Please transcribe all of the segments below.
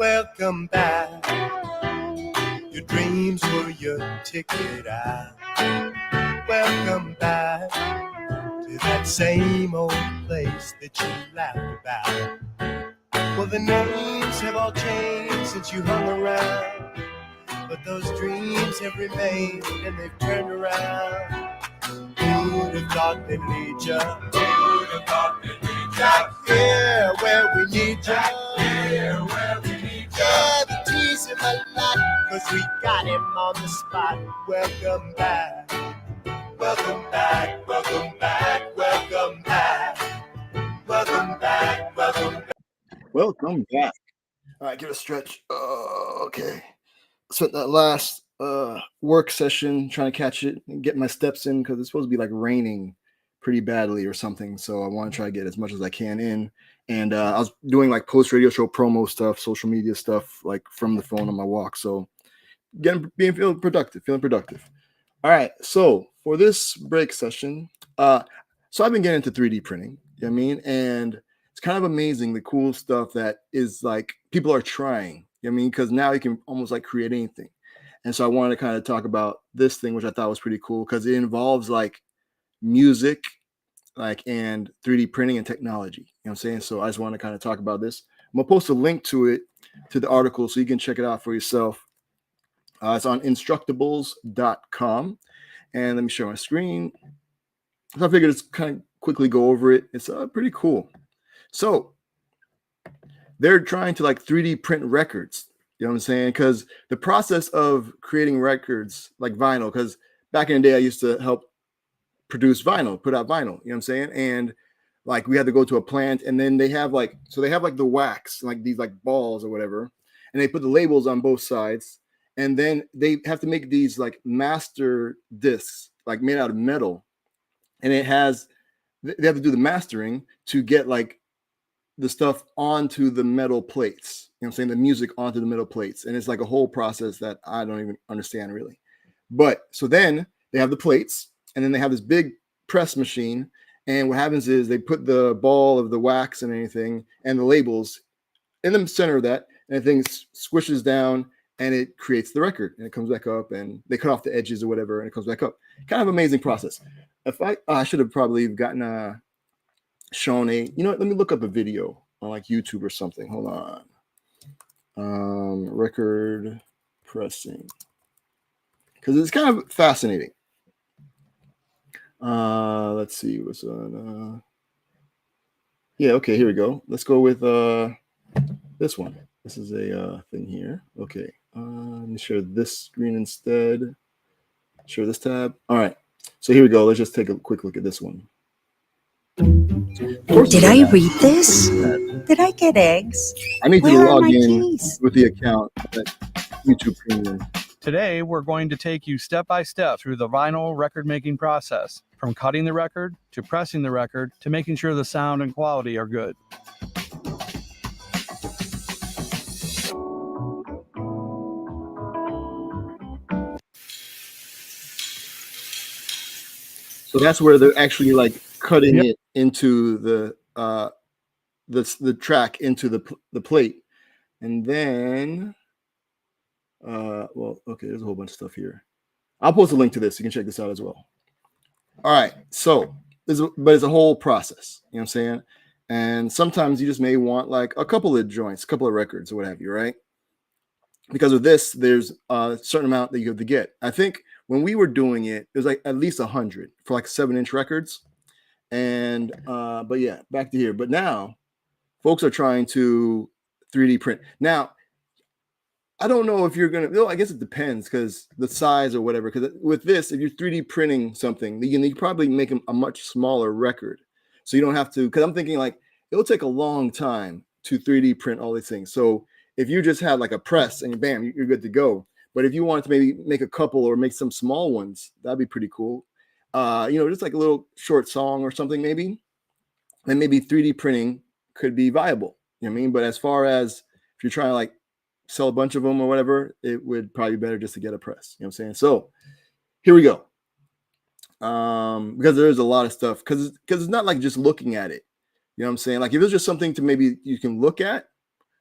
welcome back. Your dreams were your ticket out. Welcome back to that same old place that you laughed about. Well, the names have all changed since you hung around, but those dreams have remained and they've turned around. Who'd have thought they'd lead ya? Who'd have thought they'd lead ya? Back here where we need ya. Back here where we need ya. Yeah, the tease in my lot, 'cause we got him on the spot. Welcome back. Welcome back. Welcome back. Welcome back. Welcome back. Welcome back. Welcome back. All right, give it a stretch. Okay. Spent that last work session trying to catch it and get my steps in because it's supposed to be like raining pretty badly or something. So I want to try to get as much as I can in. And I was doing like post radio show promo stuff, social media stuff, like from the phone on my walk. So feeling productive. All right. So for this break session, so I've been getting into 3D printing, you know what I mean? And it's kind of amazing the cool stuff that is like people are trying, you know what I mean? Because now you can almost like create anything. And so I wanted to kind of talk about this thing, which I thought was pretty cool because it involves like music, like and 3D printing and technology. You know what I'm saying? So I just want to kind of talk about this. I'm gonna post a link to it, to the article, so you can check it out for yourself. It's on instructables.com. And let me share my screen. So I figured it's kind of quickly go over it. It's pretty cool. So they're trying to like 3D print records. You know what I'm saying? Because the process of creating records like vinyl, because back in the day I used to help produce vinyl, put out vinyl, you know what I'm saying? And like we had to go to a plant and then they have like the wax, like these like balls or whatever, and they put the labels on both sides. And then they have to make these like master discs, like made out of metal. And they have to do the mastering to get like the stuff onto the metal plates, you know what I'm saying? The music onto the metal plates. And it's like a whole process that I don't even understand really. But so then they have the plates and then they have this big press machine. And what happens is they put the ball of the wax and anything and the labels in the center of that, and the thing squishes down and it creates the record and it comes back up and they cut off the edges or whatever and it comes back up. Kind of amazing process. If I should have probably gotten shown let me look up a video on like YouTube or something. Hold on. Record pressing, because it's kind of fascinating. Let's see what's on. Yeah, okay, here we go. Let's go with this one. This is a thing here. Okay, let me share this screen instead. Share this tab. All right, so here we go. Let's just take a quick look at this one. Did I read this? Did I get eggs? I need to log in with the account at YouTube Premium. Today, we're going to take you step by step through the vinyl record making process, from cutting the record to pressing the record to making sure the sound and quality are good. So that's where they're actually like cutting it into the track into the plate, and then okay, there's a whole bunch of stuff here. I'll post a link to this. You can check this out as well. All right, so but it's a whole process. You know what I'm saying? And sometimes you just may want like a couple of joints, a couple of records, or what have you, right? Because of this, there's a certain amount that you have to get. I think when we were doing it, it was like at least 100 for like 7-inch records. And but yeah, back to here. But now folks are trying to 3D print. Now, I don't know if you're gonna, I guess it depends because the size or whatever. Because with this, if you're 3D printing something, you probably make a much smaller record. So you don't have to, because I'm thinking like it'll take a long time to 3D print all these things. So if you just had like a press and bam, you're good to go. But if you wanted to maybe make a couple or make some small ones, that'd be pretty cool. Just like a little short song or something, maybe. Then maybe 3D printing could be viable. You know what I mean? But as far as if you're trying to like sell a bunch of them or whatever, it would probably be better just to get a press. You know what I'm saying? So here we go. Because there is a lot of stuff. Because it's not like just looking at it. You know what I'm saying? Like if it's just something to maybe you can look at,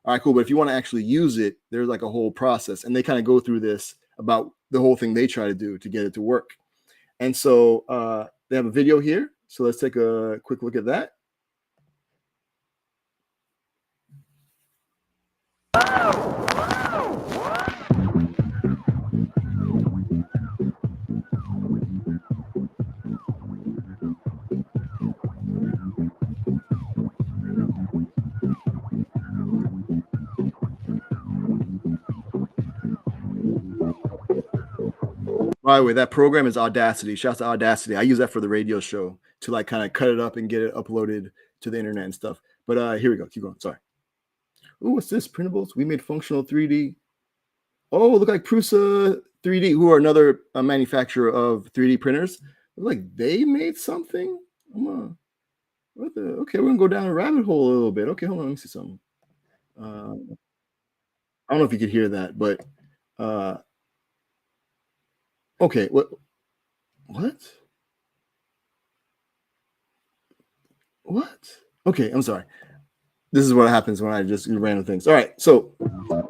All right, cool. But if you want to actually use it, there's like a whole process, and they kind of go through this about the whole thing they try to do to get it to work. And so they have a video here. So let's take a quick look at that. By the way, that program is Audacity. Shouts to Audacity. I use that for the radio show to like kind of cut it up and get it uploaded to the internet and stuff. But here we go. Keep going. Sorry. Oh, what's this? Printables. We made functional 3D. Oh, look like Prusa 3D, who are another manufacturer of 3D printers. Look like they made something. Okay, we're gonna go down a rabbit hole a little bit. Okay, hold on. Let me see something. I don't know if you could hear that, but okay. What? Okay, I'm sorry. This is what happens when I just do random things. All right, so what?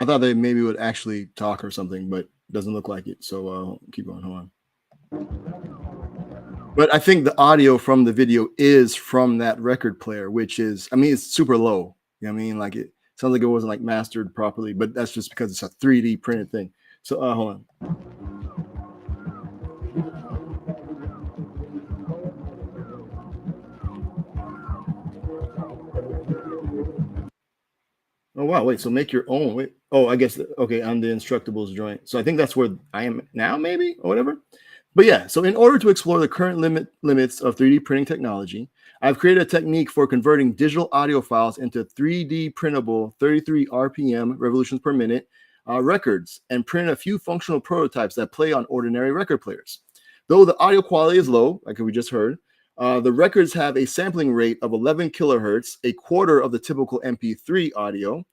I thought they maybe would actually talk or something, but doesn't look like it. So keep going. Hold on. But I think the audio from the video is from that record player, which is, I mean, it's super low. You know what I mean? Like it sounds like it wasn't like mastered properly, but that's just because it's a 3D printed thing. So hold on. Oh wow, wait, so make your own. Wait. Oh, I guess okay, on the Instructables joint. So I think that's where I am now, maybe, or whatever. But yeah, so in order to explore the current limits of 3D printing technology, I've created a technique for converting digital audio files into 3D printable 33 RPM revolutions per minute records and print a few functional prototypes that play on ordinary record players. Though the audio quality is low, like we just heard, the records have a sampling rate of 11 kilohertz, a quarter of the typical MP3 audio,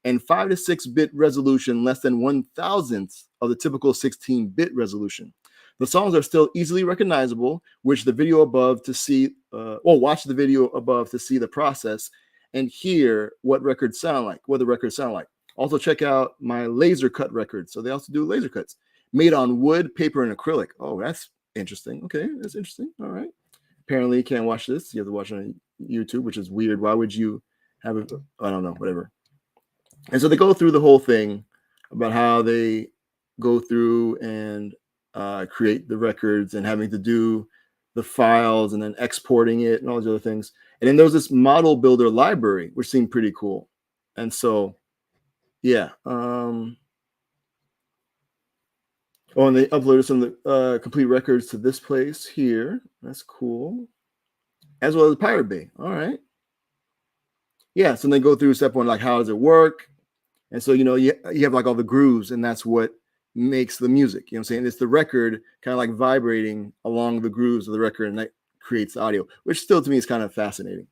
and 5 to 6 bit resolution, less than 1,000th of the typical 16-bit resolution. The songs are still easily recognizable, which the video above to see, watch the video above to see the process and hear what the records sound like. Also check out my laser cut records. So they also do laser cuts made on wood, paper, and acrylic. Oh, that's interesting. Okay, that's interesting. All right. Apparently you can't watch this. You have to watch it on YouTube, which is weird. Why would you have it? I don't know, whatever. And so they go through the whole thing about how they go through and create the records and having to do the files and then exporting it and all these other things. And then there was this model builder library, which seemed pretty cool. And so, yeah. And they uploaded some of the complete records to this place here. That's cool. As well as Pirate Bay. All right. Yeah. So they go through step one, like how does it work? And so, you have like all the grooves, and that's what makes the music. You know what I'm saying? It's the record kind of like vibrating along the grooves of the record, and that creates the audio, which still to me is kind of fascinating.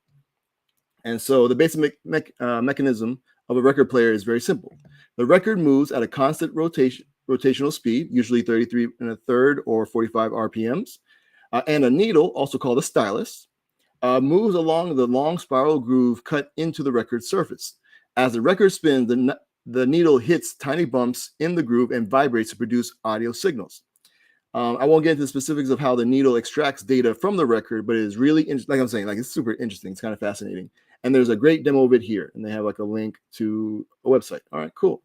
And so the basic mechanism of a record player is very simple. The record moves at a constant rotational speed, usually 33 and a third or 45 RPMs. And a needle, also called a stylus, moves along the long spiral groove cut into the record surface. As the record spins, the needle hits tiny bumps in the groove and vibrates to produce audio signals. I won't get into the specifics of how the needle extracts data from the record, but it is really, like I'm saying, like it's super interesting. It's kind of fascinating. And there's a great demo of it here, and they have like a link to a website. All right, cool.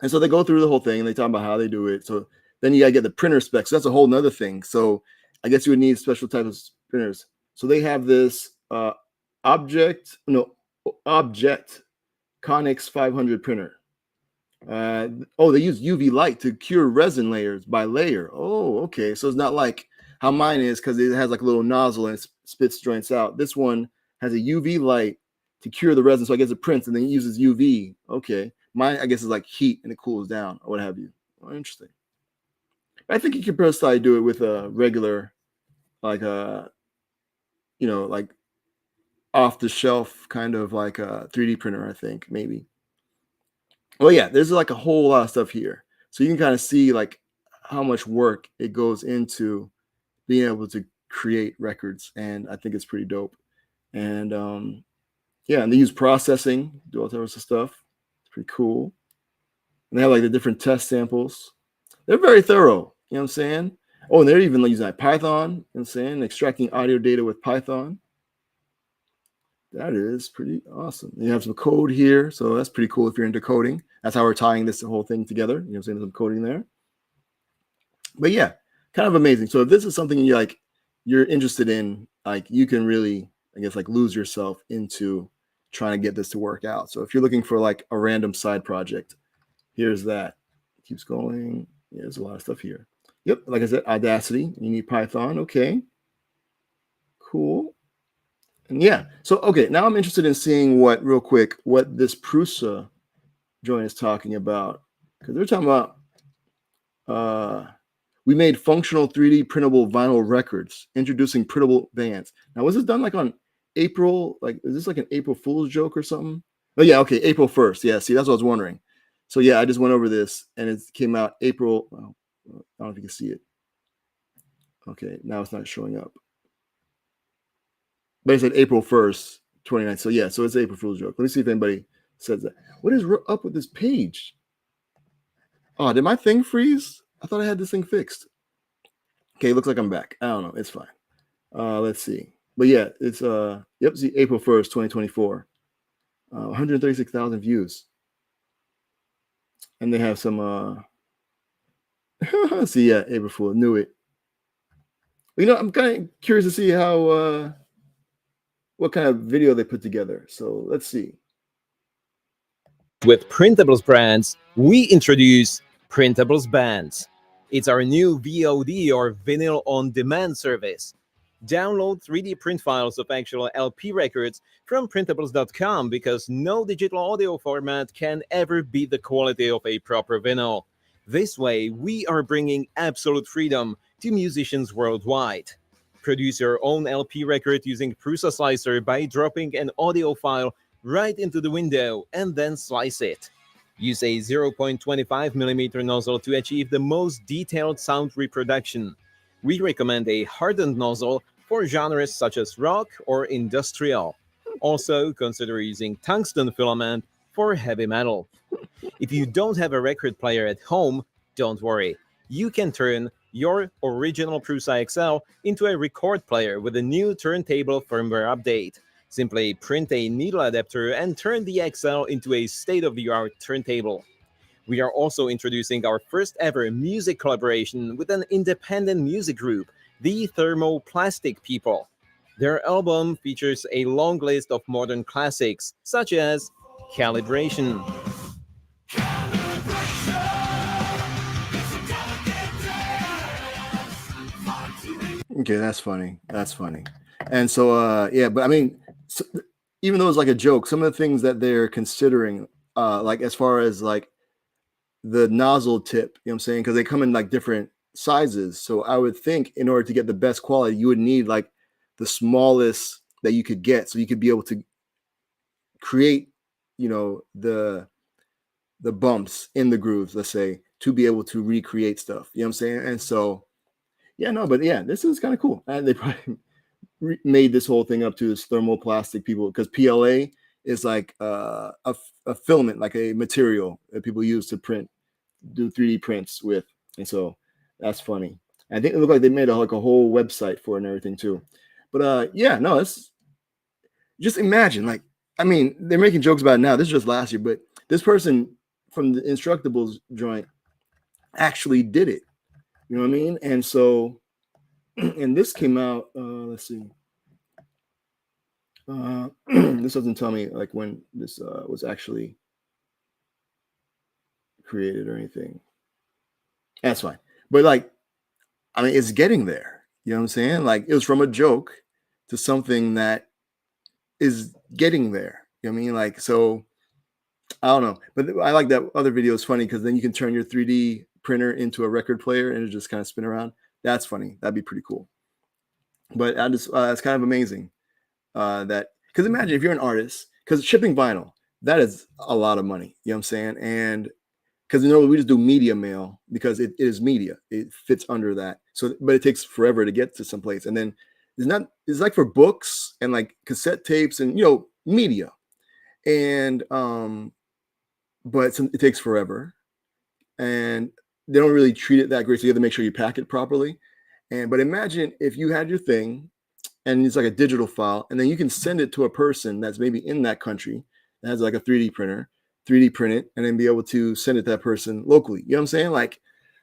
And so they go through the whole thing, and they talk about how they do it. So then you got to get the printer specs. So that's a whole nother thing. So I guess you would need special types of printers. So they have this Object Connex 500 printer. They use UV light to cure resin layers by layer. Oh, okay. So it's not like how mine is, because it has like a little nozzle and it spits joints out. This one has a UV light to cure the resin, so I guess it prints and then it uses UV. Okay. Mine, I guess, is like heat and it cools down or what have you. Oh, interesting. I think you can personally do it with a regular, like a, like off the shelf kind of like a 3D printer, I think, maybe. Well, yeah, there's like a whole lot of stuff here. So you can kind of see like how much work it goes into being able to create records. And I think it's pretty dope. And and they use processing, do all sorts of stuff. It's pretty cool. And they have like the different test samples. They're very thorough. You know what I'm saying? Oh, and they're even using like Python, you know what I'm saying? Extracting audio data with Python. That is pretty awesome. You have some code here, so that's pretty cool if you're into coding. That's how we're tying this whole thing together. You know what I'm saying? There's some coding there. But yeah, kind of amazing. So if this is something you're interested in, like you can really, I guess, like lose yourself into trying to get this to work out. So if you're looking for like a random side project, here's that. Keeps going. Yeah, there's a lot of stuff here. Yep, like I said, Audacity. You need Python. Okay. Cool. And yeah, so okay, now I'm interested in seeing what this Prusa joint is talking about, because they're talking about we made functional 3D printable vinyl records, introducing printable bands. Now, was this done like on April? Like, is this like an April Fool's joke or something? Oh yeah, okay, April 1st. Yeah, see, that's what I was wondering. So yeah, I just went over this, and it came out April. Well, I don't know if you can see it. Okay, now it's not showing up. But it said April 1st, 29. So yeah, so it's April Fool's joke. Let me see if anybody says that. What is up with this page? Oh, did my thing freeze? I thought I had this thing fixed. Okay, looks like I'm back. I don't know. It's fine. Let's see. But yeah, it's see, April 1st, 2024. 136,000 views. And they have some see, yeah, April Fool. Knew it. I'm kind of curious to see how what kind of video they put together. So let's see. With Printables Brands, we introduce Printables Bands. It's our new VOD or vinyl on demand service. Download 3D print files of actual LP records from printables.com, because no digital audio format can ever beat the quality of a proper vinyl. This way, we are bringing absolute freedom to musicians worldwide. Produce your own LP record using Prusa Slicer by dropping an audio file right into the window and then slice it. Use a 0.25mm nozzle to achieve the most detailed sound reproduction. We recommend a hardened nozzle for genres such as rock or industrial. Also, consider using tungsten filament for heavy metal. If you don't have a record player at home, don't worry. You can turn your original Prusa XL into a record player with a new turntable firmware update. Simply print a needle adapter and turn the XL into a state-of-the-art turntable. We are also introducing our first ever music collaboration with an independent music group, the Thermoplastic People. Their album features a long list of modern classics, such as Calibration. Okay, that's funny. That's funny. And so, yeah, but I mean, even though it's like a joke, some of the things that they're considering, like as far as like the nozzle tip, you know what I'm saying? Because they come in like different sizes. So I would think in order to get the best quality, you would need like the smallest that you could get. So you could be able to create, the bumps in the grooves, let's say, to be able to recreate stuff. You know what I'm saying? And so, this is kind of cool. And they probably made this whole thing up to this thermoplastic people, because PLA is like a filament, like a material that people use to do 3D prints with. And so that's funny. I think it looked like they made a whole website for it and everything too. But it's just imagine, like, I mean, they're making jokes about it now. This is just last year, but this person from the Instructables joint actually did it. You know what I mean? And so, and this came out, let's see. This doesn't tell me like when this was actually created or anything. That's fine. But like, I mean, it's getting there. You know what I'm saying? Like, it was from a joke to something that is getting there. You know what I mean? Like, so I don't know. But I like that other video. Is funny because then you can turn your 3D printer into a record player and it just kind of spin around. That's funny. That'd be pretty cool. But it's kind of amazing that, because imagine if you're an artist, because shipping vinyl, that is a lot of money. You know what I'm saying? And because we just do media mail because it is media. It fits under that. So, but it takes forever to get to someplace. And then it's like for books and like cassette tapes and media. And but it takes forever. And they don't really treat it that great. So you have to make sure you pack it properly. But imagine if you had your thing and it's like a digital file, and then you can send it to a person that's maybe in that country that has like a 3D printer, 3D print it, and then be able to send it to that person locally. You know what I'm saying? Like,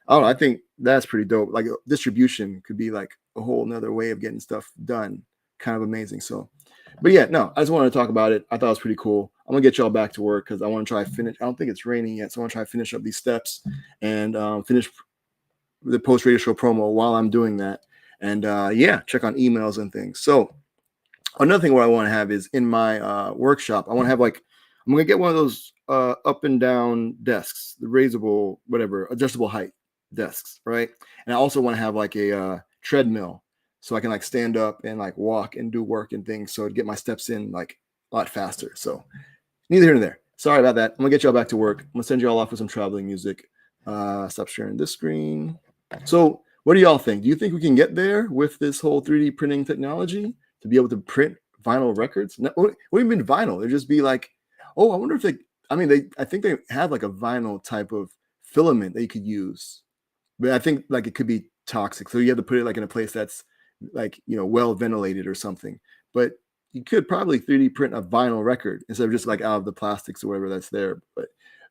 I don't know, I think that's pretty dope. Like, distribution could be like a whole nother way of getting stuff done. Kind of amazing. So, but yeah, no, I just wanted to talk about it. I thought it was pretty cool. I'm gonna get y'all back to work because I want to try to finish. I don't think it's raining yet, so I want to try to finish up these steps and finish the post radio show promo while I'm doing that. And check on emails and things. So another thing what I want to have is in my workshop, I want to have like, I'm going to get one of those up and down desks, the raisable, whatever, adjustable height desks, right? And I also want to have like a treadmill so I can like stand up and like walk and do work and things. So to get my steps in like a lot faster. So neither here nor there. Sorry about that. I'm going to get y'all back to work. I'm going to send you all off with some traveling music. Stop sharing this screen. So what do y'all think? Do you think we can get there with this whole 3D printing technology to be able to print vinyl records? No, what do you mean vinyl? It'd just be like, oh, I wonder if I think they have like a vinyl type of filament that you could use. But I think like it could be toxic. So you have to put it like in a place that's like, well ventilated or something. But you could probably 3D print a vinyl record instead of just like out of the plastics or whatever that's there. But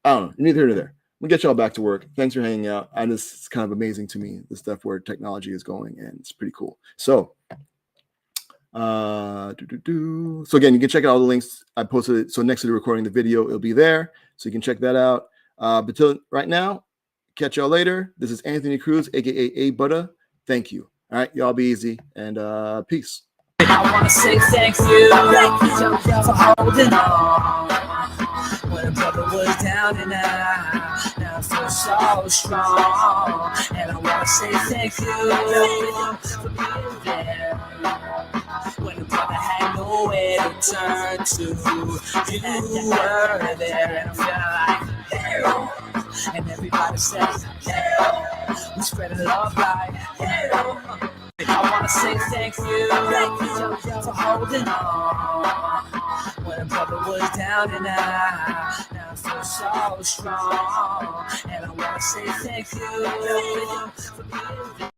I don't know. Neither here nor there. We'll get y'all back to work. Thanks for hanging out. It's kind of amazing to me, the stuff where technology is going, and it's pretty cool. So, so again, you can check out all the links. I posted it. So next to the recording, the video, it'll be there. So you can check that out. But till right now, catch y'all later. This is Anthony Cruz, aka A Butter. Thank you. All right, y'all be easy and peace. I want to say thank you for holding on. When a brother was down and out, now I feel so strong. And I want to say thank you for being there. When a brother had nowhere to turn to, you were there. And I feel like, yeah. And everybody says, yeah. We spread love like, yeah. I want to say thank you for holding on. When a brother was down and out, now I feel so strong. And I want to say thank you for being there.